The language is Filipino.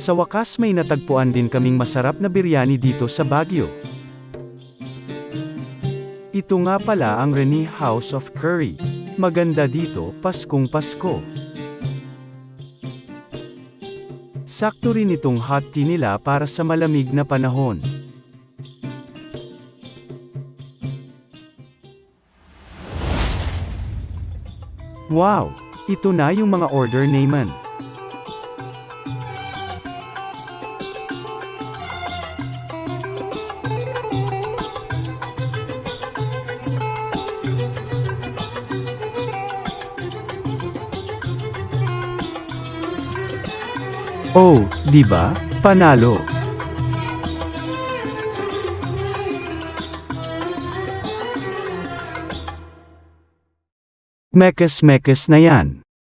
Sa wakas may natagpuan din kaming masarap na biryani dito sa Baguio. Ito nga pala ang Rene House of Curry. Maganda dito, Paskong Pasko. Sakto rin itong hot tea nila para sa malamig na panahon. Wow! Ito na yung mga order naman. Oh, di ba? Panalo. Mekes-mekes na yan.